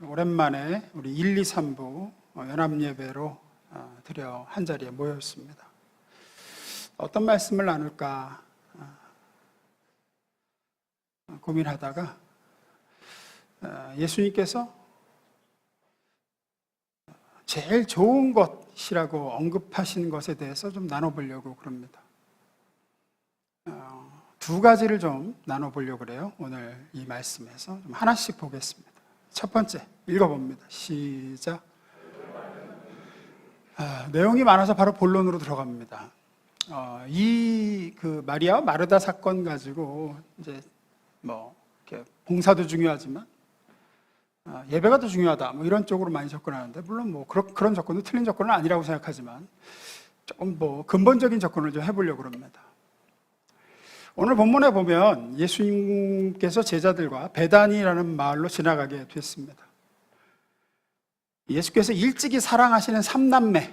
오랜만에 우리 1, 2, 3부 연합예배로 드려 한자리에 모였습니다. 어떤 말씀을 나눌까 고민하다가 예수님께서 제일 좋은 것이라고 언급하신 것에 대해서 좀 나눠보려고 그럽니다. 두 가지를 좀 나눠보려고 그래요. 오늘 이 말씀에서 좀 하나씩 보겠습니다. 첫 번째 읽어봅니다. 시작. 내용이 많아서 바로 본론으로 들어갑니다. 그 마리아와 마르다 사건 가지고 이제 이렇게 봉사도 중요하지만 예배가 더 중요하다 이런 쪽으로 많이 접근하는데, 물론 그런 접근도 틀린 접근은 아니라고 생각하지만 조금 근본적인 접근을 좀 해보려고 합니다. 오늘 본문에 보면 예수님께서 제자들과 베다니라는 마을로 지나가게 됐습니다. 예수께서 일찍이 사랑하시는 3남매,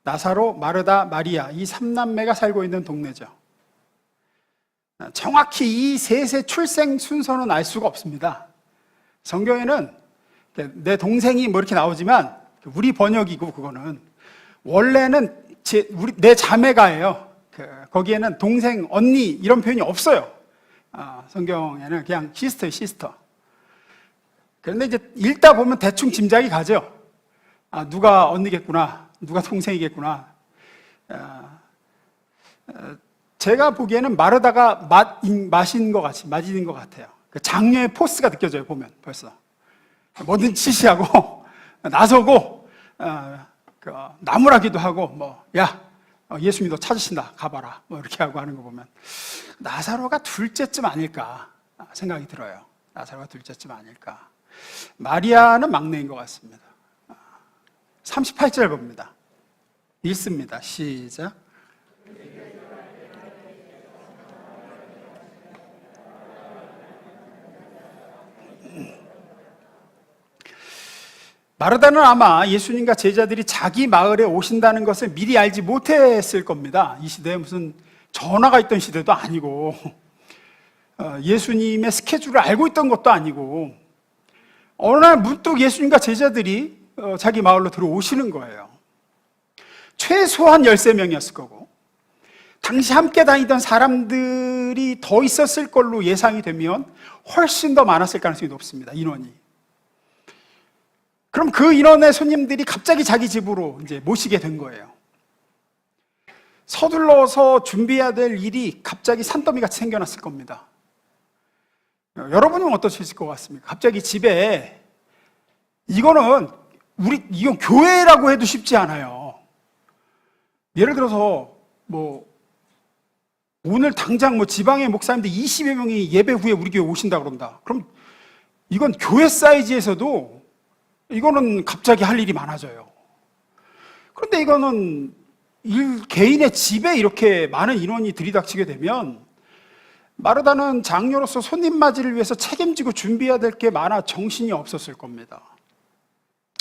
나사로, 마르다, 마리아, 이 3남매가 살고 있는 동네죠. 정확히 이 셋의 출생 순서는 알 수가 없습니다. 성경에는 내 동생이 이렇게 나오지만 우리 번역이고, 그거는 원래는 내 자매가예요. 거기에는 동생, 언니 이런 표현이 없어요. 성경에는 그냥 시스터. 그런데 이제 읽다 보면 대충 짐작이 가죠. 누가 언니겠구나, 누가 동생이겠구나. 제가 보기에는 마르다가 맞은 것 같아요. 장녀의 포스가 느껴져요. 보면 벌써 뭐든 지시하고 나서고 나무라기도 하고 예수님이 너 찾으신다, 가봐라 이렇게 하고 하는 거 보면 나사로가 둘째쯤 아닐까 생각이 들어요. 나사로가 둘째쯤 아닐까. 마리아는 막내인 것 같습니다. 38절 봅니다. 읽습니다. 시작. 마르다는 아마 예수님과 제자들이 자기 마을에 오신다는 것을 미리 알지 못했을 겁니다. 이 시대에 무슨 전화가 있던 시대도 아니고 예수님의 스케줄을 알고 있던 것도 아니고, 어느 날 문득 예수님과 제자들이 자기 마을로 들어오시는 거예요. 최소한 13명이었을 거고, 당시 함께 다니던 사람들이 더 있었을 걸로 예상이 되면 훨씬 더 많았을 가능성이 높습니다. 인원이. 그럼 그 인원의 손님들이 갑자기 자기 집으로 이제 모시게 된 거예요. 서둘러서 준비해야 될 일이 갑자기 산더미 같이 생겨났을 겁니다. 여러분은 어떠실 것 같습니까? 갑자기 집에, 이건 교회라고 해도 쉽지 않아요. 예를 들어서 오늘 당장 지방의 목사님들 20여 명이 예배 후에 우리 교회 오신다 그런다. 그럼 이건 교회 사이즈에서도 이거는 갑자기 할 일이 많아져요. 그런데 이거는 개인의 집에 이렇게 많은 인원이 들이닥치게 되면 마르다는 장녀로서 손님 맞이를 위해서 책임지고 준비해야 될 게 많아 정신이 없었을 겁니다.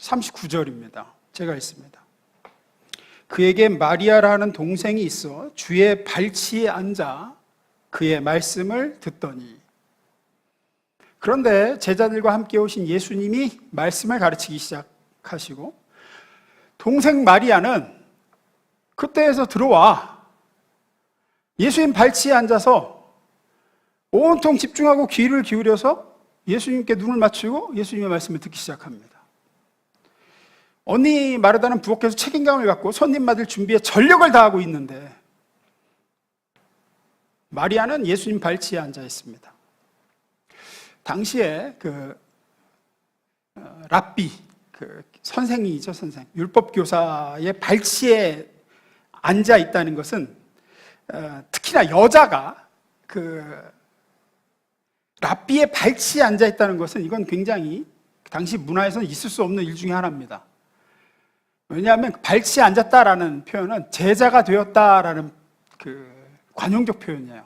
39절입니다. 제가 읽습니다. 그에게 마리아라는 동생이 있어 주의 발치에 앉아 그의 말씀을 듣더니. 그런데 제자들과 함께 오신 예수님이 말씀을 가르치기 시작하시고, 동생 마리아는 그때에서 들어와 예수님 발치에 앉아서 온통 집중하고 귀를 기울여서 예수님께 눈을 맞추고 예수님의 말씀을 듣기 시작합니다. 언니 마르다는 부엌에서 책임감을 갖고 손님 맞을 준비에 전력을 다하고 있는데, 마리아는 예수님 발치에 앉아 있습니다. 당시에 랍비, 선생이죠, 선생. 율법 교사의 발치에 앉아 있다는 것은, 특히나 여자가 랍비의 발치에 앉아 있다는 것은, 이건 굉장히 당시 문화에서는 있을 수 없는 일 중에 하나입니다. 왜냐하면 발치에 앉았다라는 표현은 제자가 되었다라는 관용적 표현이에요.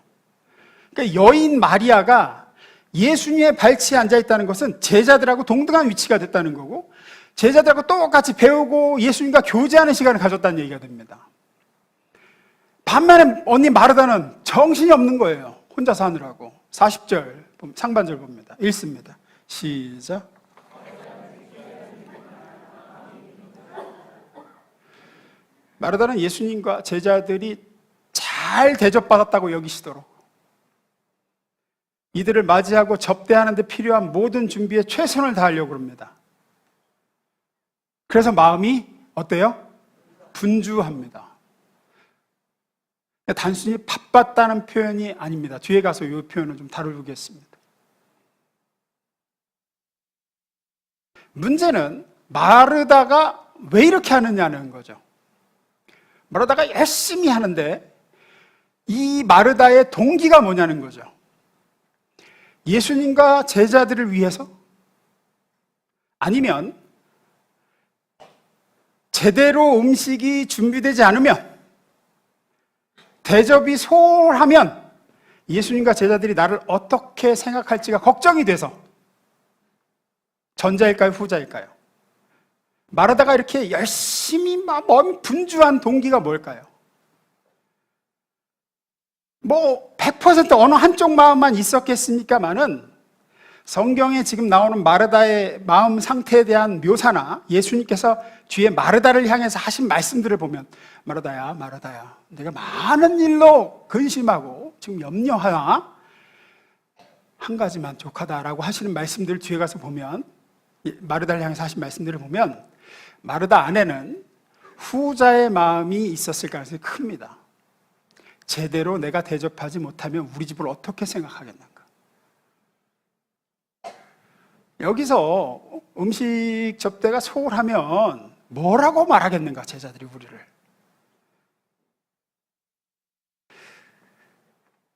그러니까 여인 마리아가 예수님의 발치에 앉아있다는 것은 제자들하고 동등한 위치가 됐다는 거고, 제자들하고 똑같이 배우고 예수님과 교제하는 시간을 가졌다는 얘기가 됩니다. 반면에 언니 마르다는 정신이 없는 거예요. 혼자 사느라고. 40절 상반절 봅니다. 읽습니다. 시작. 마르다는 예수님과 제자들이 잘 대접받았다고 여기시도록 이들을 맞이하고 접대하는 데 필요한 모든 준비에 최선을 다하려고 합니다. 그래서 마음이 어때요? 분주합니다. 단순히 바빴다는 표현이 아닙니다. 뒤에 가서 이 표현을 좀 다루겠습니다. 문제는 마르다가 왜 이렇게 하느냐는 거죠. 마르다가 열심히 하는데 이 마르다의 동기가 뭐냐는 거죠. 예수님과 제자들을 위해서? 아니면 제대로 음식이 준비되지 않으면, 대접이 소홀하면 예수님과 제자들이 나를 어떻게 생각할지가 걱정이 돼서 전자일까요? 후자일까요? 마르다가 이렇게 열심히 마음이 분주한 동기가 뭘까요? 100% 어느 한쪽 마음만 있었겠습니까마는 성경에 지금 나오는 마르다의 마음 상태에 대한 묘사나 예수님께서 뒤에 마르다를 향해서 하신 말씀들을 보면 마르다야, 마르다야, 내가 많은 일로 근심하고 지금 염려하나 한 가지만 족하다라고 하시는 말씀들을 뒤에 가서 보면, 마르다를 향해서 하신 말씀들을 보면 마르다 안에는 후자의 마음이 있었을 가능성이 큽니다. 제대로 내가 대접하지 못하면 우리 집을 어떻게 생각하겠는가? 여기서 음식 접대가 소홀하면 뭐라고 말하겠는가, 제자들이 우리를.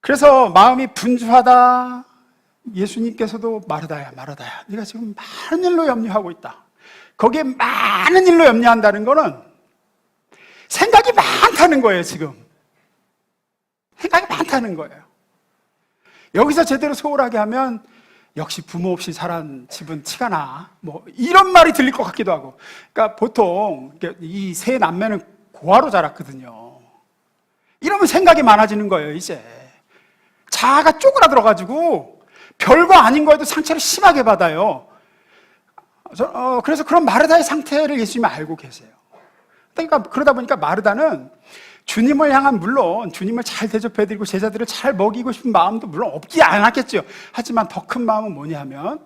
그래서 마음이 분주하다. 예수님께서도 마르다야, 마르다야, 네가 지금 많은 일로 염려하고 있다. 거기에 많은 일로 염려한다는 거는 생각이 많다는 거예요. 지금 생각이 많다는 거예요. 여기서 제대로 소홀하게 하면 역시 부모 없이 자란 집은 티가 나, 이런 말이 들릴 것 같기도 하고. 그러니까 보통 이 세 남매는 고아로 자랐거든요. 이러면 생각이 많아지는 거예요. 이제 자아가 쪼그라들어가지고 별거 아닌 거에도 상처를 심하게 받아요. 그래서 그런 마르다의 상태를 예수님이 알고 계세요. 그러니까 그러다 보니까 마르다는 주님을 향한, 물론 주님을 잘 대접해드리고 제자들을 잘 먹이고 싶은 마음도 물론 없지 않았겠죠. 하지만 더 큰 마음은 뭐냐면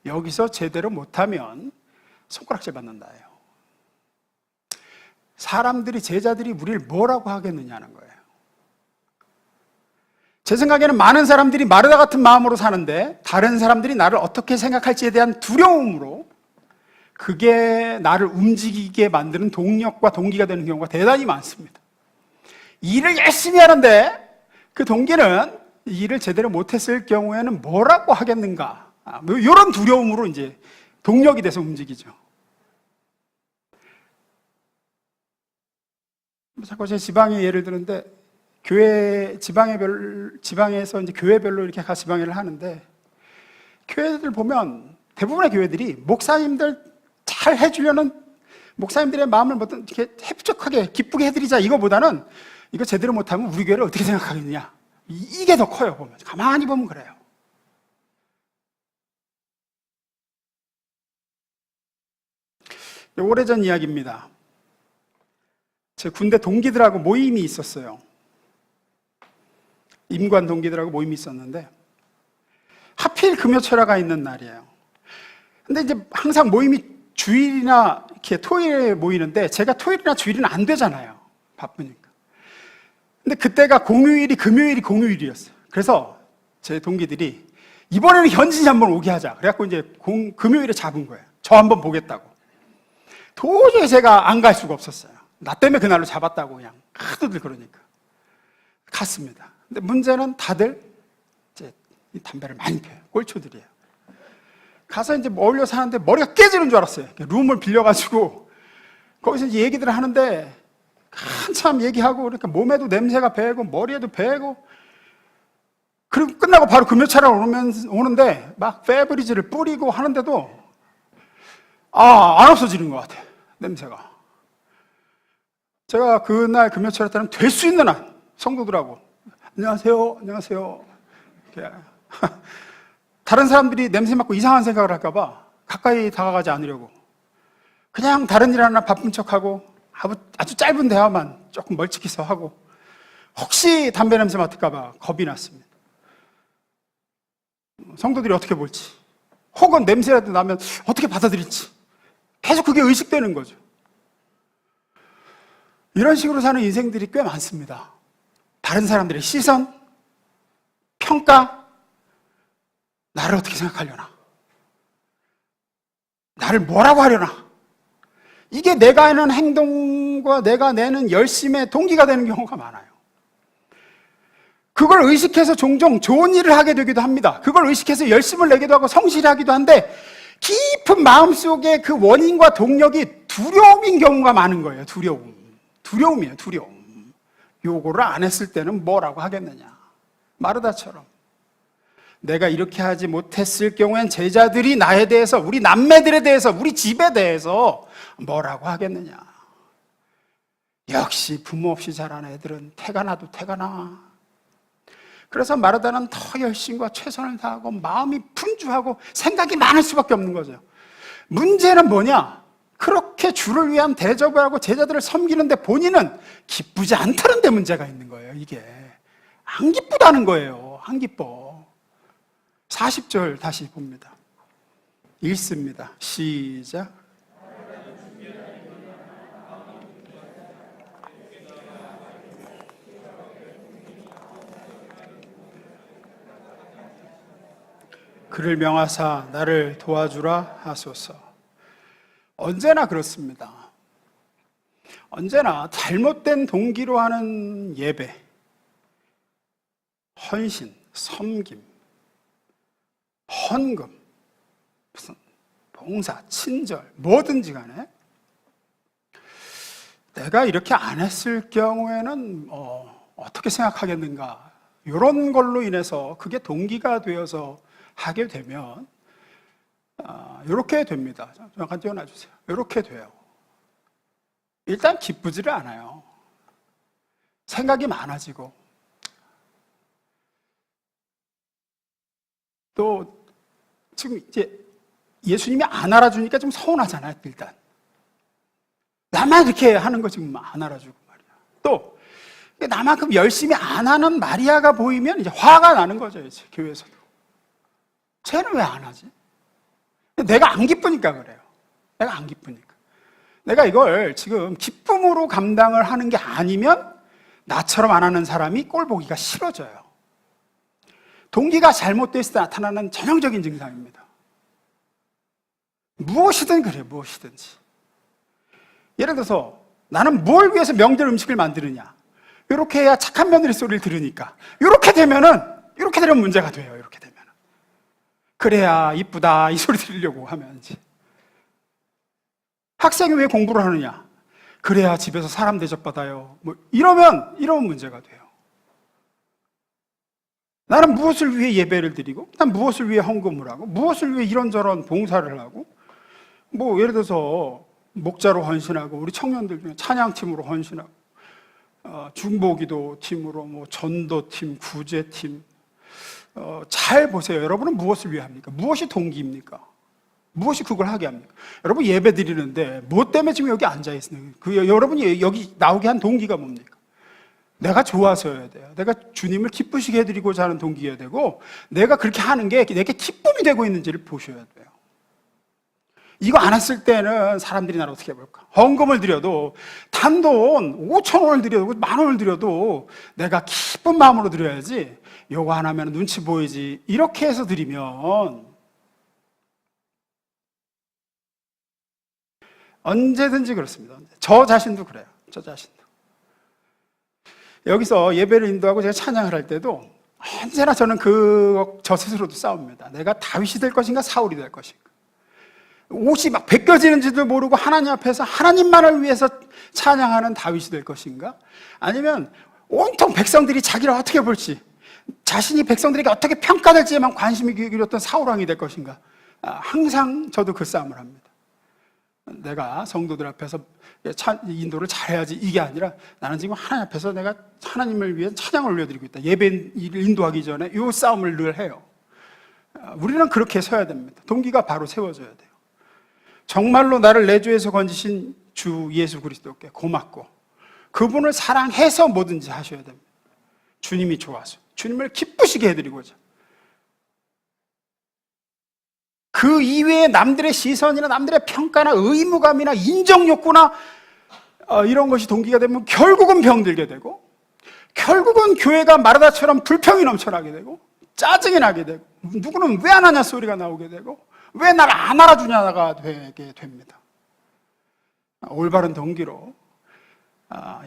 여기서 제대로 못하면 손가락질 받는다예요. 사람들이, 제자들이 우리를 뭐라고 하겠느냐는 거예요. 제 생각에는 많은 사람들이 마르다 같은 마음으로 사는데 다른 사람들이 나를 어떻게 생각할지에 대한 두려움으로 그게 나를 움직이게 만드는 동력과 동기가 되는 경우가 대단히 많습니다. 일을 열심히 하는데 그 동기는 일을 제대로 못했을 경우에는 뭐라고 하겠는가, 이런 두려움으로 이제 동력이 돼서 움직이죠. 자꾸 제 지방의 예를 드는데, 교회 지방에서 이제 교회별로 이렇게 가 지방회를 하는데, 교회들 보면 대부분의 교회들이 목사님들 잘 해주려는, 목사님들의 마음을 이렇게 해부적하게 기쁘게 해드리자 이거보다는 이거 제대로 못하면 우리 교회를 어떻게 생각하겠느냐, 이게 더 커요. 보면 가만히 보면 그래요. 오래전 이야기입니다. 제 군대 동기들하고 모임이 있었어요. 임관 동기들하고 모임이 있었는데 하필 금요철화가 있는 날이에요. 근데 이제 항상 모임이 주일이나 이렇게 토요일에 모이는데 제가 토요일이나 주일은 안 되잖아요. 바쁘니까. 근데 그때가 공휴일이, 금요일이 공휴일이었어요. 그래서 제 동기들이 이번에는 현진이 한번 오게 하자. 그래갖고 이제 금요일에 잡은 거예요. 저 한번 보겠다고. 도저히 제가 안 갈 수가 없었어요. 나 때문에 그날로 잡았다고 그냥 하도들 그러니까 갔습니다. 근데 문제는 다들 이제 담배를 많이 피워요. 꼴초들이에요. 가서 이제 어울려 사는데 머리가 깨지는 줄 알았어요. 룸을 빌려가지고 거기서 이제 얘기들을 하는데 한참 얘기하고 그러니까 몸에도 냄새가 배고 머리에도 배고, 그리고 끝나고 바로 금요차를 오는데 막 페브리즈를 뿌리고 하는데도 안 없어지는 것 같아요. 냄새가. 제가 그날 금요철 때는 될 수 있는 한 성도들하고 안녕하세요, 안녕하세요. 다른 사람들이 냄새 맡고 이상한 생각을 할까봐 가까이 다가가지 않으려고 그냥 다른 일 하나 바쁜 척하고 아주 짧은 대화만 조금 멀찍이서 하고 혹시 담배 냄새 맡을까봐 겁이 났습니다. 성도들이 어떻게 볼지, 혹은 냄새라도 나면 어떻게 받아들일지 계속 그게 의식되는 거죠. 이런 식으로 사는 인생들이 꽤 많습니다. 다른 사람들의 시선, 평가, 나를 어떻게 생각하려나, 나를 뭐라고 하려나, 이게 내가 하는 행동과 내가 내는 열심의 동기가 되는 경우가 많아요. 그걸 의식해서 종종 좋은 일을 하게 되기도 합니다. 그걸 의식해서 열심을 내기도 하고 성실하기도 한데 깊은 마음속에 그 원인과 동력이 두려움인 경우가 많은 거예요. 두려움이에요. 두려움. 요거를 안 했을 때는 뭐라고 하겠느냐. 마르다처럼 내가 이렇게 하지 못했을 경우엔 제자들이 나에 대해서, 우리 남매들에 대해서, 우리 집에 대해서 뭐라고 하겠느냐. 역시 부모 없이 자란 애들은 태가 나도 태가 나. 그래서 마르다는 더 열심과 최선을 다하고 마음이 분주하고 생각이 많을 수밖에 없는 거죠. 문제는 뭐냐? 그렇게 주를 위한 대접을 하고 제자들을 섬기는데 본인은 기쁘지 않다는 데 문제가 있는 거예요. 이게 안 기쁘다는 거예요. 안 기뻐. 40절 다시 봅니다. 읽습니다. 시작. 그를 명하사 나를 도와주라 하소서. 언제나 그렇습니다. 언제나 잘못된 동기로 하는 예배, 헌신, 섬김, 헌금, 무슨 봉사, 친절, 뭐든지 간에 내가 이렇게 안 했을 경우에는 어떻게 생각하겠는가, 이런 걸로 인해서 그게 동기가 되어서 하게 되면 이렇게 됩니다. 잠깐 띄워놔주세요. 이렇게 돼요. 일단 기쁘지를 않아요. 생각이 많아지고 또 지금 이제 예수님이 안 알아주니까 좀 서운하잖아요. 일단 나만 이렇게 하는 거 지금 안 알아주고 말이야. 또 나만큼 열심히 안 하는 마리아가 보이면 이제 화가 나는 거죠. 이제 교회에서도 쟤는 왜 안 하지? 내가 안 기쁘니까 그래요. 내가 안 기쁘니까. 내가 이걸 지금 기쁨으로 감당을 하는 게 아니면 나처럼 안 하는 사람이 꼴 보기가 싫어져요. 동기가 잘못됐을 때 나타나는 전형적인 증상입니다. 무엇이든 그래요. 무엇이든지. 예를 들어서 나는 뭘 위해서 명절 음식을 만드느냐, 이렇게 해야 착한 며느리 소리를 들으니까 이렇게 되면 문제가 돼요. 이렇게 되면 그래야 이쁘다 이 소리 들으려고 하면, 이제 학생이 왜 공부를 하느냐, 그래야 집에서 사람 대접받아요. 뭐 이러면 문제가 돼요. 나는 무엇을 위해 예배를 드리고, 난 무엇을 위해 헌금을 하고, 무엇을 위해 이런저런 봉사를 하고, 뭐 예를 들어서 목자로 헌신하고, 우리 청년들 중에 찬양팀으로 헌신하고, 중보기도 팀으로 뭐 전도팀, 구제팀, 잘 보세요. 여러분은 무엇을 위해 합니까? 무엇이 동기입니까? 무엇이 그걸 하게 합니까? 여러분 예배 드리는데 뭐 때문에 지금 여기 앉아 있어요? 여러분이 여기 나오게 한 동기가 뭡니까? 내가 좋아서여야 돼요. 내가 주님을 기쁘시게 해드리고자 하는 동기여야 되고, 내가 그렇게 하는 게 내게 기쁨이 되고 있는지를 보셔야 돼요. 이거 안 했을 때는 사람들이 나를 어떻게 볼까? 헌금을 드려도, 단돈 5,000원을 드려도 10,000원을 드려도 내가 기쁜 마음으로 드려야지, 요거 안 하면 눈치 보이지 이렇게 해서 드리면 언제든지 그렇습니다. 저 자신도 그래요. 저 자신도. 여기서 예배를 인도하고 제가 찬양을 할 때도 언제나 저는 저 스스로도 싸웁니다. 내가 다윗이 될 것인가 사울이 될 것인가. 옷이 막 벗겨지는지도 모르고 하나님 앞에서 하나님만을 위해서 찬양하는 다윗이 될 것인가, 아니면 온통 백성들이 자기를 어떻게 볼지, 자신이 백성들에게 어떻게 평가될지에만 관심이 기울였던 사울왕이 될 것인가. 항상 저도 그 싸움을 합니다. 내가 성도들 앞에서 인도를 잘해야지 이게 아니라, 나는 지금 하나님 앞에서 내가 하나님을 위해 찬양을 올려드리고 있다. 예배 인도하기 전에 이 싸움을 늘 해요. 우리는 그렇게 서야 됩니다. 동기가 바로 세워져야 돼요. 정말로 나를 내주에서 건지신 주 예수 그리스도께 고맙고 그분을 사랑해서 뭐든지 하셔야 됩니다. 주님이 좋아서, 주님을 기쁘시게 해드리고자. 그 이외에 남들의 시선이나 남들의 평가나 의무감이나 인정욕구나 이런 것이 동기가 되면 결국은 병들게 되고, 결국은 교회가 마르다처럼 불평이 넘쳐나게 되고, 짜증이 나게 되고, 누구는 왜 안 하냐 소리가 나오게 되고, 왜 날 안 알아주냐가 되게 됩니다. 올바른 동기로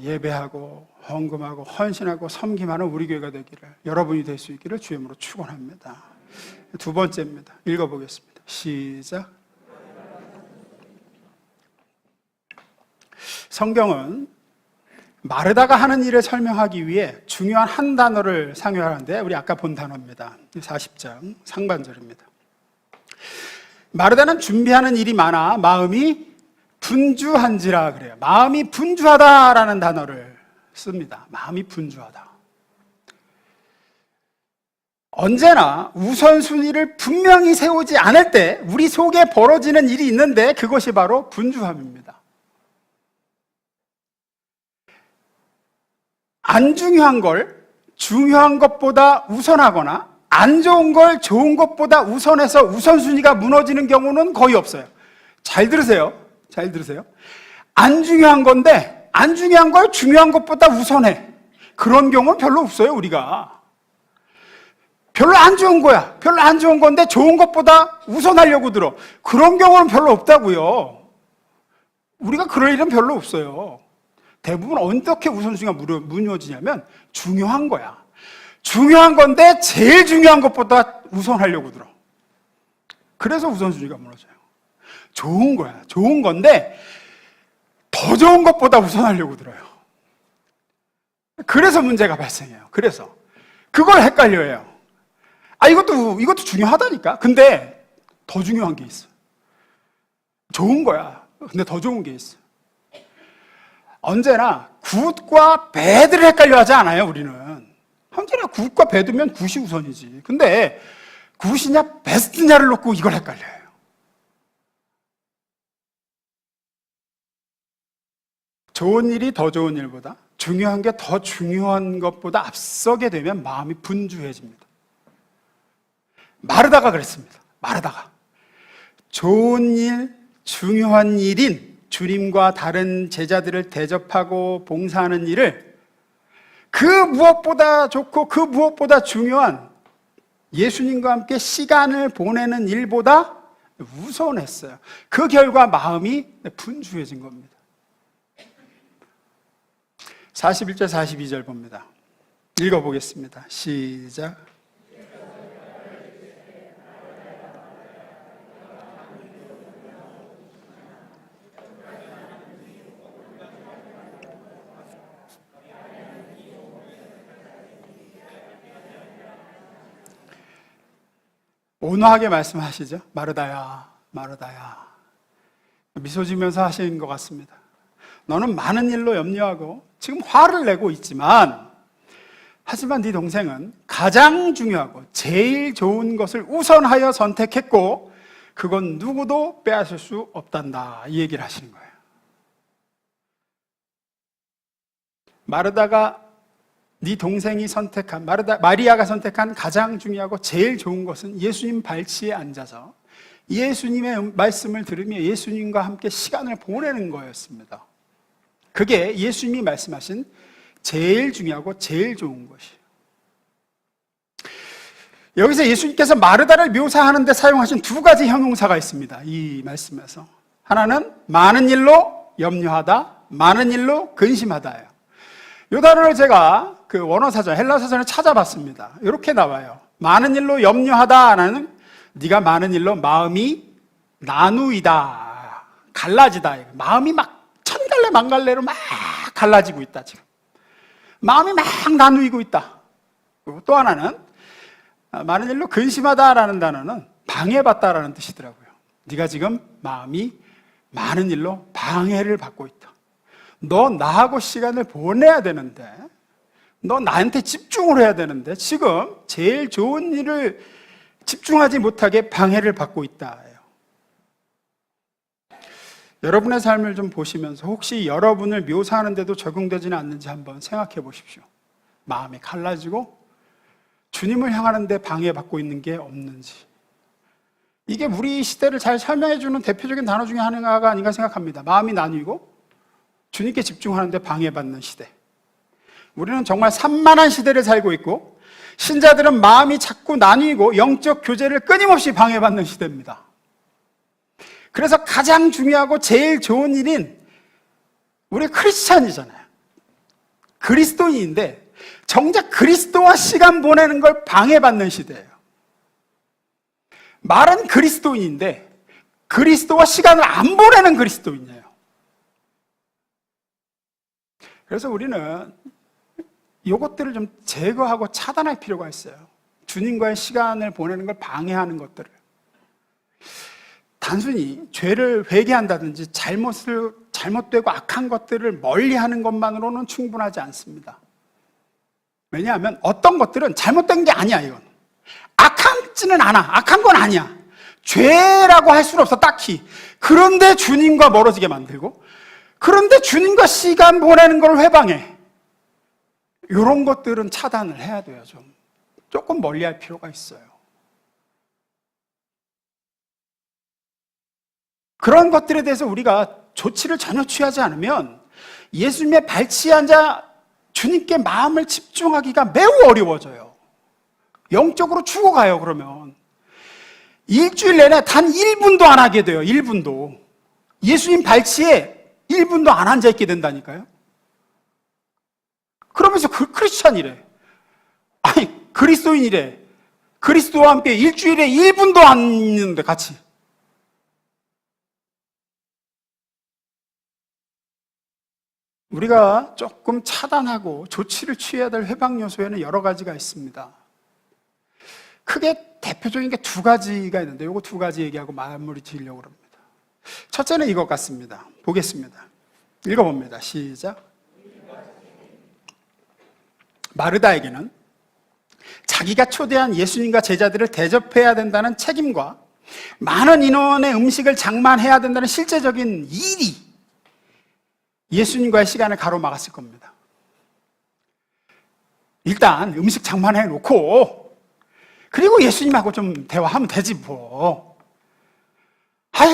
예배하고 헌금하고 헌신하고 섬김하는 우리 교회가 되기를, 여러분이 될 수 있기를 주님으로 축원합니다. 두 번째입니다. 읽어보겠습니다. 시작. 성경은 마르다가 하는 일을 설명하기 위해 중요한 한 단어를 상용하는데, 우리 아까 본 단어입니다. 40장 상반절입니다. 마르다는 준비하는 일이 많아 마음이 분주한지라 그래요. 마음이 분주하다라는 단어를 씁니다. 마음이 분주하다. 언제나 우선순위를 분명히 세우지 않을 때 우리 속에 벌어지는 일이 있는데, 그것이 바로 분주함입니다. 안 중요한 걸 중요한 것보다 우선하거나, 안 좋은 걸 좋은 것보다 우선해서 우선순위가 무너지는 경우는 거의 없어요. 잘 들으세요. 잘 들으세요. 안 중요한 건데 안 중요한 걸 중요한 것보다 우선해. 그런 경우는 별로 없어요. 우리가 별로 안 좋은 거야, 별로 안 좋은 건데 좋은 것보다 우선하려고 들어. 그런 경우는 별로 없다고요. 우리가 그럴 일은 별로 없어요. 대부분 어떻게 우선순위가 무너지냐면, 중요한 거야. 중요한 건데 제일 중요한 것보다 우선하려고 들어. 그래서 우선순위가 무너져요. 좋은 거야. 좋은 건데 더 좋은 것보다 우선하려고 들어요. 그래서 문제가 발생해요. 그래서 그걸 헷갈려해요. 이것도 중요하다니까. 근데 더 중요한 게 있어. 좋은 거야. 근데 더 좋은 게 있어. 언제나 굿과 배드를 헷갈려 하지 않아요, 우리는. 언제나 굿과 배드면 굿이 우선이지. 근데 굿이냐 베스트냐를 놓고 이걸 헷갈려요. 좋은 일이 더 좋은 일보다, 중요한 게 더 중요한 것보다 앞서게 되면 마음이 분주해집니다. 마르다가 그랬습니다. 마르다가 좋은 일, 중요한 일인 주님과 다른 제자들을 대접하고 봉사하는 일을 그 무엇보다 좋고 그 무엇보다 중요한 예수님과 함께 시간을 보내는 일보다 우선했어요. 그 결과 마음이 분주해진 겁니다. 41절 42절 봅니다. 읽어보겠습니다. 시작. 온화하게 말씀하시죠. 마르다야, 마르다야. 미소 지면서 하시는 것 같습니다. 너는 많은 일로 염려하고 지금 화를 내고 있지만, 하지만 네 동생은 가장 중요하고 제일 좋은 것을 우선하여 선택했고, 그건 누구도 빼앗을 수 없단다. 이 얘기를 하시는 거예요. 마르다가 네 동생이 선택한, 마리아가 선택한 가장 중요하고 제일 좋은 것은 예수님 발치에 앉아서 예수님의 말씀을 들으며 예수님과 함께 시간을 보내는 거였습니다. 그게 예수님이 말씀하신 제일 중요하고 제일 좋은 것이에요. 여기서 예수님께서 마르다를 묘사하는데 사용하신 두 가지 형용사가 있습니다. 이 말씀에서. 하나는 많은 일로 염려하다, 많은 일로 근심하다예요. 이 단어를 제가 그 원어사전, 헬라사전을 찾아봤습니다. 이렇게 나와요. 많은 일로 염려하다라는, 네가 많은 일로 마음이 나누이다, 갈라지다. 마음이 막 천갈래 만갈래로 막 갈라지고 있다. 지금 마음이 막 나누이고 있다. 그리고 또 하나는 많은 일로 근심하다라는 단어는 방해받다라는 뜻이더라고요. 네가 지금 마음이 많은 일로 방해를 받고 있다. 너 나하고 시간을 보내야 되는데, 너 나한테 집중을 해야 되는데 지금 제일 좋은 일을 집중하지 못하게 방해를 받고 있다. 여러분의 삶을 좀 보시면서 혹시 여러분을 묘사하는데도 적용되지는 않는지 한번 생각해 보십시오. 마음이 갈라지고 주님을 향하는 데 방해받고 있는 게 없는지. 이게 우리 시대를 잘 설명해 주는 대표적인 단어 중에 하나가 아닌가 생각합니다. 마음이 나뉘고 주님께 집중하는 데 방해받는 시대. 우리는 정말 산만한 시대를 살고 있고 신자들은 마음이 자꾸 나뉘고 영적 교제를 끊임없이 방해받는 시대입니다. 그래서 가장 중요하고 제일 좋은 일인 우리 크리스찬이잖아요. 그리스도인인데 정작 그리스도와 시간 보내는 걸 방해받는 시대예요. 말은 그리스도인인데 그리스도와 시간을 안 보내는 그리스도인이에요. 그래서 우리는 이것들을 좀 제거하고 차단할 필요가 있어요. 주님과의 시간을 보내는 걸 방해하는 것들을. 단순히 죄를 회개한다든지 잘못되고 악한 것들을 멀리하는 것만으로는 충분하지 않습니다. 왜냐하면 어떤 것들은 잘못된 게 아니야. 이건 악하지는 않아. 악한 건 아니야. 죄라고 할 수는 없어 딱히. 그런데 주님과 멀어지게 만들고, 그런데 주님과 시간 보내는 걸 회방해. 이런 것들은 차단을 해야 돼요. 조금 멀리할 필요가 있어요. 그런 것들에 대해서 우리가 조치를 전혀 취하지 않으면 예수님의 발치에 앉아 주님께 마음을 집중하기가 매우 어려워져요. 영적으로 죽어가요. 그러면 일주일 내내 단 1분도 안 하게 돼요. 1분도. 예수님 발치에 1분도 안 앉아있게 된다니까요. 그러면서 크리스찬이래. 아니 그리스도인이래. 그리스도와 함께 일주일에 1분도 안 있는데 같이. 우리가 조금 차단하고 조치를 취해야 될 회방 요소에는 여러 가지가 있습니다. 크게 대표적인 게 두 가지가 있는데 이거 두 가지 얘기하고 마무리 지으려고 합니다. 첫째는 이것 같습니다. 보겠습니다. 읽어봅니다. 시작. 마르다에게는 자기가 초대한 예수님과 제자들을 대접해야 된다는 책임과 많은 인원의 음식을 장만해야 된다는 실제적인 일이 예수님과의 시간을 가로막았을 겁니다. 일단 음식 장만해 놓고 그리고 예수님하고 좀 대화하면 되지 뭐.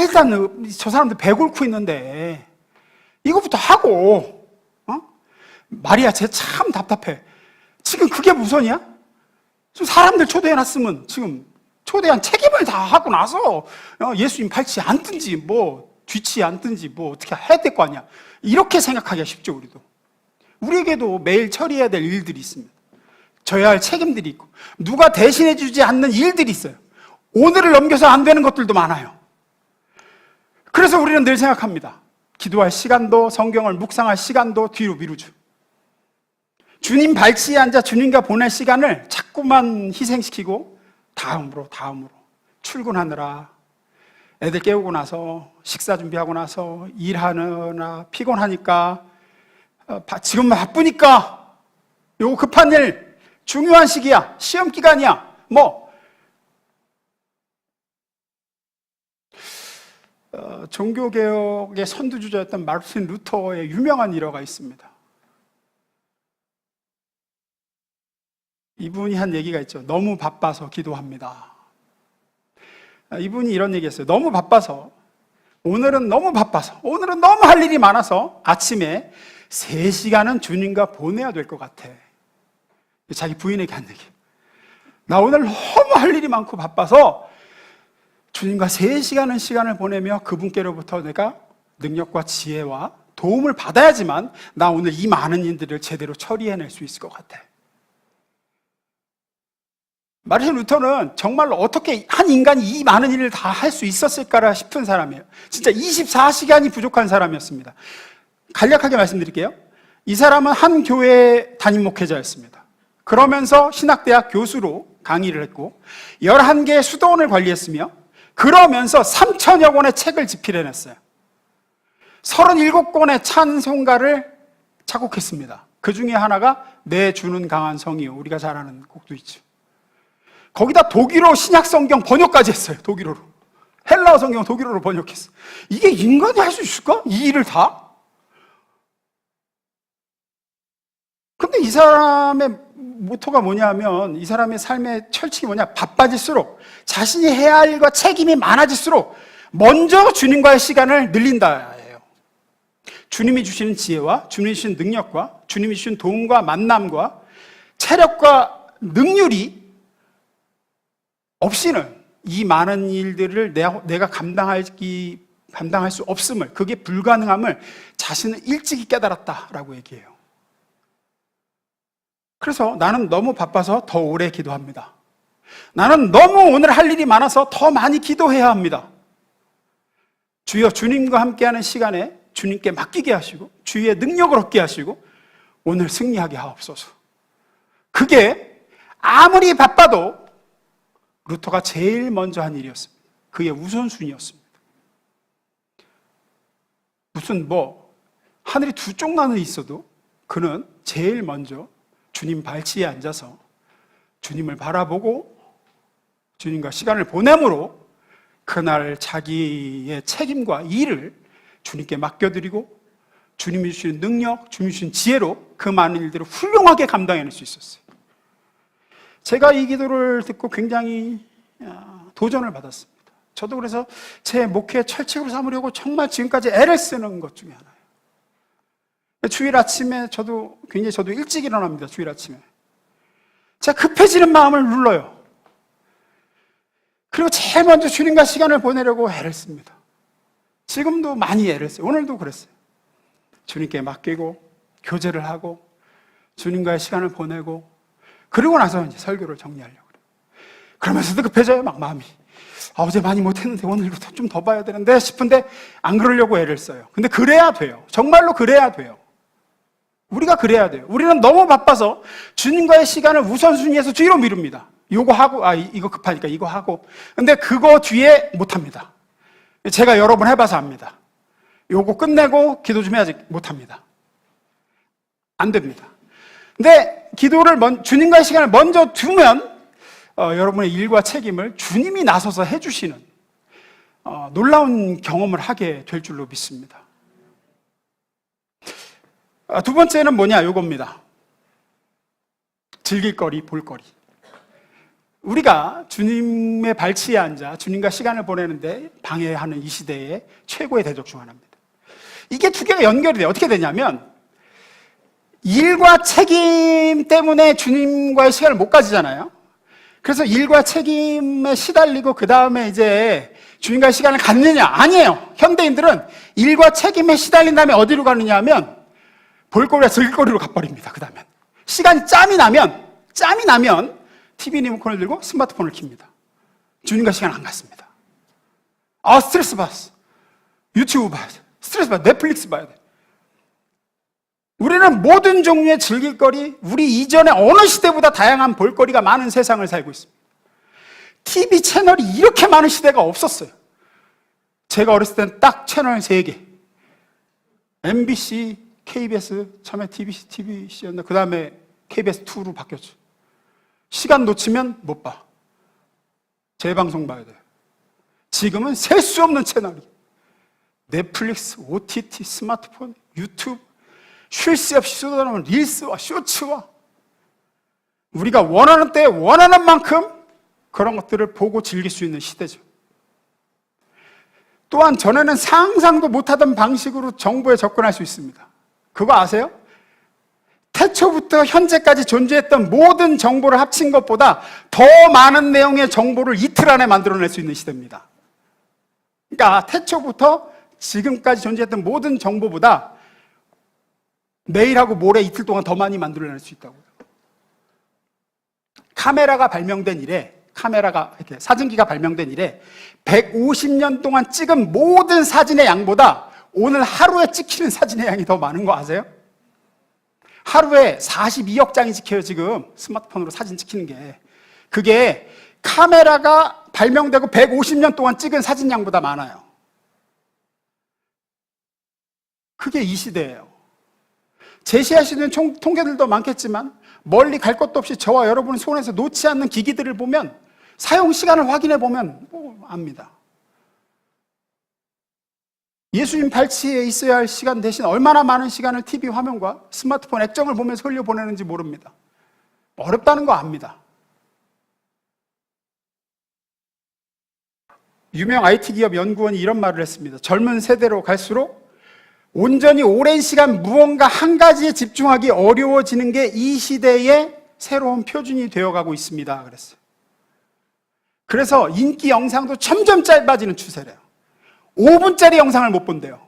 일단 저 사람들 배고프고 있는데 이거부터 하고. 마리아 쟤 참 답답해. 지금 그게 우선이야? 지금 사람들 초대해놨으면 지금 초대한 책임을 다 하고 나서 예수님 발치 앉든지 뭐 뒤치 앉든지 뭐 어떻게 해야 될 거 아니야. 이렇게 생각하기가 쉽죠. 우리에게도 매일 처리해야 될 일들이 있습니다. 져야 할 책임들이 있고 누가 대신해 주지 않는 일들이 있어요. 오늘을 넘겨서 안 되는 것들도 많아요. 그래서 우리는 늘 생각합니다. 기도할 시간도 성경을 묵상할 시간도 뒤로 미루죠. 주님 발치에 앉아 주님과 보낼 시간을 자꾸만 희생시키고 다음으로 출근하느라 애들 깨우고 나서 식사 준비하고 나서 일하느라 피곤하니까 지금 바쁘니까 요거 급한 일 중요한 시기야 시험 기간이야 종교개혁의 선두주자였던 마르틴 루터의 유명한 일화가 있습니다. 이분이 한 얘기가 있죠. 너무 바빠서 기도합니다. 이분이 이런 얘기했어요. 너무 바빠서 오늘은 너무 할 일이 많아서 아침에 3시간은 주님과 보내야 될 것 같아. 자기 부인에게 한 얘기. 나 오늘 너무 할 일이 많고 바빠서 주님과 3시간은 시간을 보내며 그분께로부터 내가 능력과 지혜와 도움을 받아야지만 나 오늘 이 많은 일들을 제대로 처리해낼 수 있을 것 같아. 마르틴 루터는 정말로 어떻게 한 인간이 이 많은 일을 다 할 수 있었을까 싶은 사람이에요. 진짜 24시간이 부족한 사람이었습니다. 간략하게 말씀드릴게요. 이 사람은 한 교회 담임 목회자였습니다. 그러면서 신학대학 교수로 강의를 했고 11개의 수도원을 관리했으며 그러면서 3,000여 권의 책을 집필해냈어요. 37권의 찬송가를 작곡했습니다. 그 중에 하나가 내 주는 강한 성이요. 우리가 잘 아는 곡도 있죠. 거기다 독일어 신약성경 번역까지 했어요. 독일어로. 헬라어 성경을 독일어로 번역했어. 이게 인간이 할 수 있을까? 이 일을 다? 근데 이 사람의 모토가 뭐냐면, 이 사람의 삶의 철칙이 뭐냐? 바빠질수록, 자신이 해야 할 일과 책임이 많아질수록 먼저 주님과의 시간을 늘린다예요. 주님이 주시는 지혜와 주님이 주시는 능력과 주님이 주시는 도움과 만남과 체력과 능률이 없이는 이 많은 일들을 내가 감당할 수 없음을, 그게 불가능함을 자신은 일찍이 깨달았다라고 얘기해요. 그래서 나는 너무 바빠서 더 오래 기도합니다. 나는 너무 오늘 할 일이 많아서 더 많이 기도해야 합니다. 주여, 주님과 함께하는 시간에 주님께 맡기게 하시고 주의 능력을 얻게 하시고 오늘 승리하게 하옵소서. 그게 아무리 바빠도 루터가 제일 먼저 한 일이었습니다. 그게 우선순위였습니다. 무슨 하늘이 두 쪽 나는 있어도 그는 제일 먼저 주님 발치에 앉아서 주님을 바라보고 주님과 시간을 보냄으로 그날 자기의 책임과 일을 주님께 맡겨드리고 주님이 주신 능력, 주님이 주신 지혜로 그 많은 일들을 훌륭하게 감당해낼 수 있었어요. 제가 이 기도를 듣고 굉장히 도전을 받았습니다. 저도 그래서 제 목회 철칙으로 삼으려고 정말 지금까지 애를 쓰는 것 중에 하나예요. 주일 아침에 저도 일찍 일어납니다. 주일 아침에 제가 급해지는 마음을 눌러요. 그리고 제일 먼저 주님과 시간을 보내려고 애를 씁니다. 지금도 많이 애를 써요. 오늘도 그랬어요. 주님께 맡기고 교제를 하고 주님과의 시간을 보내고 그리고 나서 이제 설교를 정리하려고 그래요. 그러면서도 급해져요. 막 마음이. 어제 많이 못했는데 오늘도 좀 더 봐야 되는데 싶은데 안 그러려고 애를 써요. 근데 그래야 돼요. 정말로 그래야 돼요. 우리가 그래야 돼요. 우리는 너무 바빠서 주님과의 시간을 우선순위에서 뒤로 미룹니다. 요거 하고, 이거 급하니까 이거 하고. 근데 그거 뒤에 못합니다. 제가 여러 번 해봐서 압니다. 요거 끝내고 기도 좀 해야지 못합니다. 안 됩니다. 근데 주님과의 시간을 먼저 두면 여러분의 일과 책임을 주님이 나서서 해주시는 놀라운 경험을 하게 될 줄로 믿습니다. 두 번째는 요겁니다. 즐길거리, 볼거리. 우리가 주님의 발치에 앉아 주님과 시간을 보내는데 방해하는 이 시대의 최고의 대적 중 하나입니다. 이게 두 개가 연결이 돼요. 어떻게 되냐면 일과 책임 때문에 주님과의 시간을 못 가지잖아요. 그래서 일과 책임에 시달리고 그 다음에 이제 주님과의 시간을 갖느냐? 아니에요. 현대인들은 일과 책임에 시달린 다음에 어디로 가느냐 하면 볼거리와 즐길거리로 가버립니다. 그 다음에 시간이 짬이 나면 TV 리모컨을 들고 스마트폰을 켭니다. 주님과 시간 안 갔습니다. 스트레스 받았어. 유튜브 봐야 돼. 스트레스 받아. 넷플릭스 봐야 돼. 우리는 모든 종류의 즐길거리, 우리 이전에 어느 시대보다 다양한 볼거리가 많은 세상을 살고 있습니다. TV 채널이 이렇게 많은 시대가 없었어요. 제가 어렸을 때는 딱 채널 3개. MBC, KBS, 처음에 TBC였나? 그 다음에 KBS2로 바뀌었죠. 시간 놓치면 못 봐. 재방송 봐야 돼요. 지금은 셀 수 없는 채널이. 넷플릭스, OTT, 스마트폰, 유튜브, 쉴 새 없이 쏟아나오는 릴스와 쇼츠와 우리가 원하는 때에 원하는 만큼 그런 것들을 보고 즐길 수 있는 시대죠. 또한 전에는 상상도 못하던 방식으로 정보에 접근할 수 있습니다. 그거 아세요? 태초부터 현재까지 존재했던 모든 정보를 합친 것보다 더 많은 내용의 정보를 이틀 안에 만들어낼 수 있는 시대입니다. 그러니까 태초부터 지금까지 존재했던 모든 정보보다 내일하고 모레 이틀 동안 더 많이 만들어낼 수 있다고요. 카메라가 발명된 이래, 사진기가 발명된 이래 150년 동안 찍은 모든 사진의 양보다 오늘 하루에 찍히는 사진의 양이 더 많은 거 아세요? 하루에 42억 장이 찍혀요. 지금 스마트폰으로 사진 찍히는 게. 그게 카메라가 발명되고 150년 동안 찍은 사진 양보다 많아요. 그게 이 시대예요. 제시할 수 있는 통계들도 많겠지만 멀리 갈 것도 없이 저와 여러분의 손에서 놓지 않는 기기들을 보면 사용 시간을 확인해 보면 압니다. 예수님 발치에 있어야 할 시간 대신 얼마나 많은 시간을 TV 화면과 스마트폰 액정을 보면서 흘려보내는지 모릅니다. 어렵다는 거 압니다. 유명 IT 기업 연구원이 이런 말을 했습니다. 젊은 세대로 갈수록 온전히 오랜 시간 무언가 한 가지에 집중하기 어려워지는 게 이 시대의 새로운 표준이 되어가고 있습니다. 그랬어요. 그래서 인기 영상도 점점 짧아지는 추세래요. 5분짜리 영상을 못 본대요.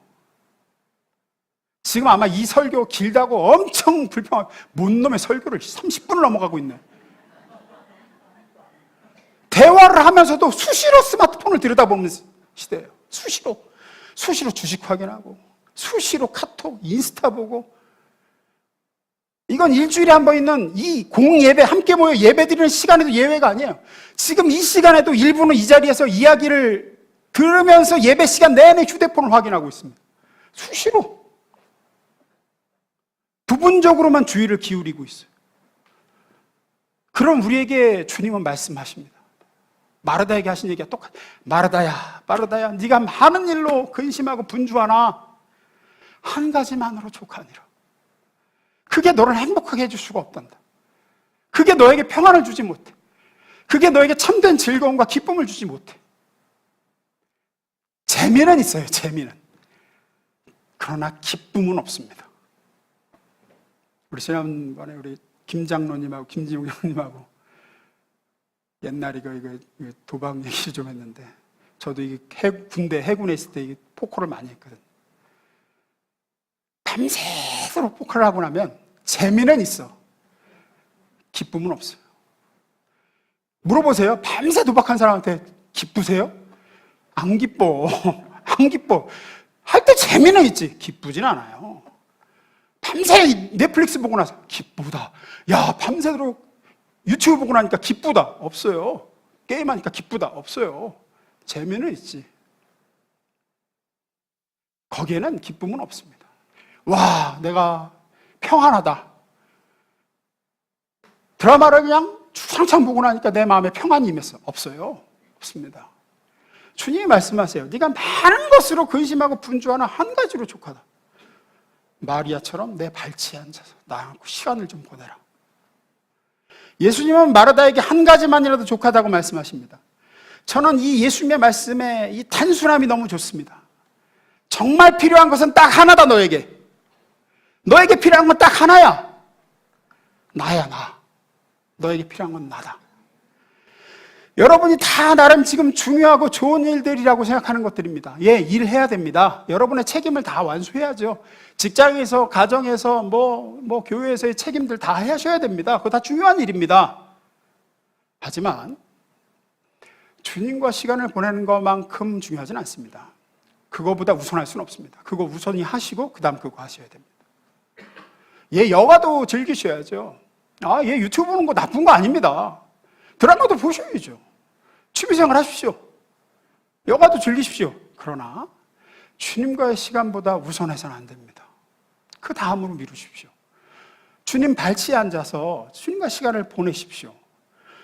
지금 아마 이 설교 길다고 엄청 불평하고, 뭔 놈의 설교를 30분을 넘어가고 있네. 대화를 하면서도 수시로 스마트폰을 들여다보는 시대예요. 수시로 주식 확인하고, 수시로 카톡, 인스타 보고. 이건 일주일에 한 번 있는 이 공예배, 함께 모여 예배 드리는 시간에도 예외가 아니에요. 지금 이 시간에도 일부는 이 자리에서 이야기를 들으면서 예배 시간 내내 휴대폰을 확인하고 있습니다. 수시로. 부분적으로만 주의를 기울이고 있어요. 그럼 우리에게 주님은 말씀하십니다. 마르다에게 하신 얘기가 똑같아요. 마르다야, 네가 많은 일로 근심하고 분주하나 한 가지만으로 족하니라. 그게 너를 행복하게 해줄 수가 없단다. 그게 너에게 평안을 주지 못해. 그게 너에게 참된 즐거움과 기쁨을 주지 못해. 재미는 있어요, 재미는. 그러나 기쁨은 없습니다. 우리 지난번에 우리 김 장로님하고 김지용 장로님하고 옛날에 이거 도박 얘기 좀 했는데, 저도 군대 해군에 있을 때 포커를 많이 했거든요. 밤새도록 포커를 하고 나면 재미는 있어. 기쁨은 없어요. 물어보세요. 밤새 도박한 사람한테 기쁘세요? 안 기뻐. 안 기뻐. 할 때 재미는 있지. 기쁘진 않아요. 밤새 넷플릭스 보고 나서 기쁘다. 야, 밤새도록 유튜브 보고 나니까 기쁘다. 없어요. 게임하니까 기쁘다. 없어요. 재미는 있지. 거기에는 기쁨은 없습니다. 와, 내가 평안하다. 드라마를 그냥 주상창 보고 나니까 내 마음에 평안이 임했어. 없어요. 없습니다. 주님이 말씀하세요. 네가 많은 것으로 근심하고 분주하나 한 가지로 족하다. 마리아처럼 내 발치에 앉아서 나랑 시간을 좀 보내라. 예수님은 마르다에게 한 가지만이라도 족하다고 말씀하십니다. 저는 이 예수님의 말씀에 이 단순함이 너무 좋습니다. 정말 필요한 것은 딱 하나다. 너에게 필요한 건 딱 하나야. 나야, 나. 너에게 필요한 건 나다. 여러분이 다 나름 지금 중요하고 좋은 일들이라고 생각하는 것들입니다. 예, 일해야 됩니다. 여러분의 책임을 다 완수해야죠. 직장에서, 가정에서, 교회에서의 책임들 다 하셔야 됩니다. 그거 다 중요한 일입니다. 하지만 주님과 시간을 보내는 것만큼 중요하진 않습니다. 그거보다 우선할 수는 없습니다. 그거 우선히 하시고 그 다음 그거 하셔야 됩니다. 예, 여가도 즐기셔야죠. 예, 유튜브 보는 거 나쁜 거 아닙니다. 드라마도 보셔야죠. 취미생활 하십시오. 여가도 즐기십시오. 그러나 주님과의 시간보다 우선해서는 안 됩니다. 그 다음으로 미루십시오. 주님 발치에 앉아서 주님과 시간을 보내십시오.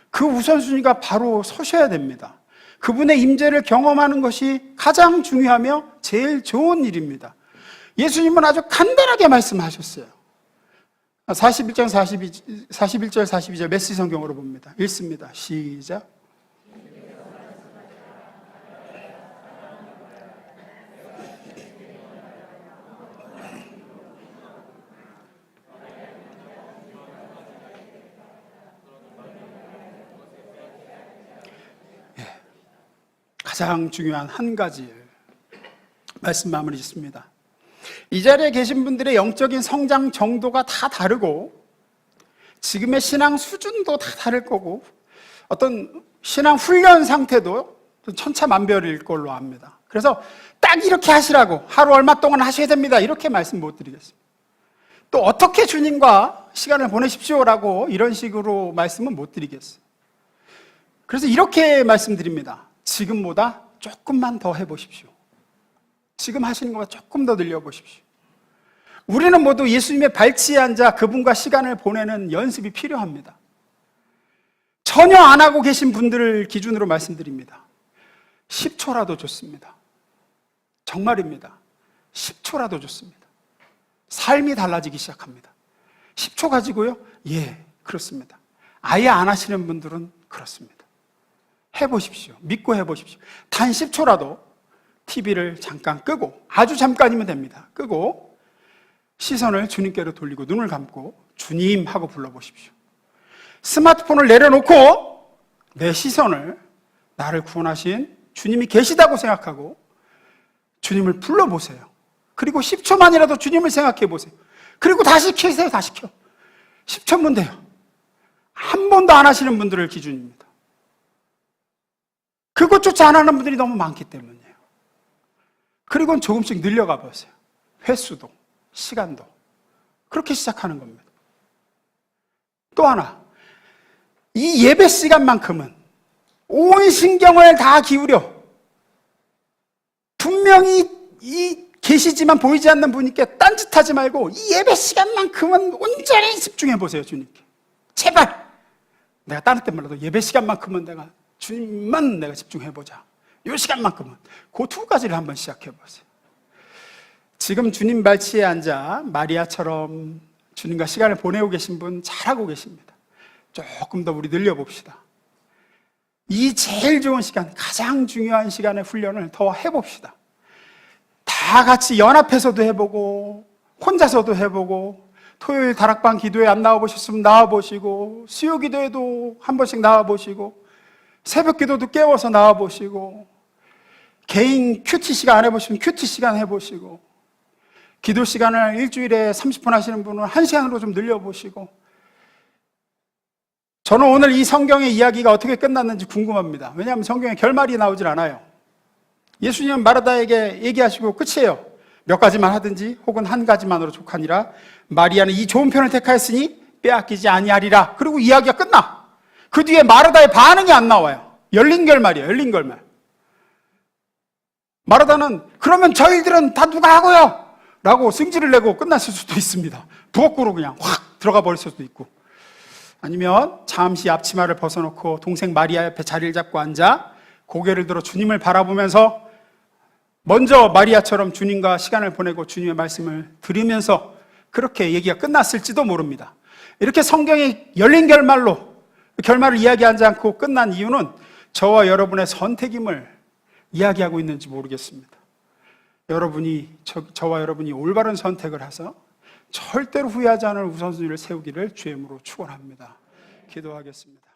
그 우선순위가 바로 서셔야 됩니다. 그분의 임재를 경험하는 것이 가장 중요하며 제일 좋은 일입니다. 예수님은 아주 간단하게 말씀하셨어요. 41절 42절 메시지 성경으로 봅니다. 읽습니다. 시작. 가장 중요한 한 가지 말씀 마무리 짓습니다. 이 자리에 계신 분들의 영적인 성장 정도가 다 다르고 지금의 신앙 수준도 다 다를 거고 어떤 신앙 훈련 상태도 천차만별일 걸로 압니다. 그래서 딱 이렇게 하시라고 하루 얼마 동안 하셔야 됩니다. 이렇게 말씀 못 드리겠습니다. 또 어떻게 주님과 시간을 보내십시오라고 이런 식으로 말씀은 못 드리겠어요. 그래서 이렇게 말씀드립니다. 지금보다 조금만 더 해보십시오. 지금 하시는 것보다 조금 더 늘려보십시오. 우리는 모두 예수님의 발치에 앉아 그분과 시간을 보내는 연습이 필요합니다. 전혀 안 하고 계신 분들을 기준으로 말씀드립니다. 10초라도 좋습니다. 정말입니다. 10초라도 좋습니다. 삶이 달라지기 시작합니다. 10초 가지고요? 예, 그렇습니다. 아예 안 하시는 분들은 그렇습니다. 해보십시오. 믿고 해보십시오. 단 10초라도 TV를 잠깐 끄고, 아주 잠깐이면 됩니다. 끄고 시선을 주님께로 돌리고 눈을 감고 주님 하고 불러보십시오. 스마트폰을 내려놓고 내 시선을 나를 구원하신 주님이 계시다고 생각하고 주님을 불러보세요. 그리고 10초만이라도 주님을 생각해 보세요. 그리고 다시 켜세요. 다시 켜. 10초면 돼요. 한 번도 안 하시는 분들을 기준입니다. 그것조차 안 하는 분들이 너무 많기 때문이에요. 그리고 조금씩 늘려가 보세요. 횟수도, 시간도. 그렇게 시작하는 겁니다. 또 하나, 이 예배 시간만큼은 온 신경을 다 기울여 분명히 이 계시지만 보이지 않는 분께 딴짓하지 말고 이 예배 시간만큼은 온전히 집중해 보세요. 주님께 제발 내가 다른 때 몰라도 예배 시간만큼은 내가 주님만 내가 집중해 보자. 이 시간만큼은 그 두 가지를 한번 시작해 보세요. 지금 주님 발치에 앉아 마리아처럼 주님과 시간을 보내고 계신 분 잘하고 계십니다. 조금 더 우리 늘려봅시다. 이 제일 좋은 시간, 가장 중요한 시간의 훈련을 더 해봅시다. 다 같이 연합해서도 해보고 혼자서도 해보고, 토요일 다락방 기도에 안 나와보셨으면 나와보시고, 수요 기도에도 한 번씩 나와보시고, 새벽 기도도 깨워서 나와보시고, 개인 큐티 시간 안 해보시면 큐티 시간 해보시고, 기도 시간을 일주일에 30분 하시는 분은 1시간으로 좀 늘려보시고. 저는 오늘 이 성경의 이야기가 어떻게 끝났는지 궁금합니다. 왜냐하면 성경에 결말이 나오질 않아요. 예수님은 마르다에게 얘기하시고 끝이에요. 몇 가지만 하든지 혹은 한 가지만으로 족하니라. 마리아는 이 좋은 편을 택하였으니 빼앗기지 아니하리라. 그리고 이야기가 끝나. 그 뒤에 마르다의 반응이 안 나와요. 열린 결말이에요. 열린 결말. 마르다는 그러면 저희들은 다 누가 하고요? 라고 승질을 내고 끝났을 수도 있습니다. 부엌으로 그냥 확 들어가 버릴 수도 있고, 아니면 잠시 앞치마를 벗어놓고 동생 마리아 옆에 자리를 잡고 앉아 고개를 들어 주님을 바라보면서 먼저 마리아처럼 주님과 시간을 보내고 주님의 말씀을 들으면서 그렇게 얘기가 끝났을지도 모릅니다. 이렇게 성경이 열린 결말을 이야기하지 않고 끝난 이유는 저와 여러분의 선택임을 이야기하고 있는지 모르겠습니다. 저와 여러분이 올바른 선택을 해서 절대로 후회하지 않을 우선순위를 세우기를 주의 이름으로 축원합니다. 기도하겠습니다.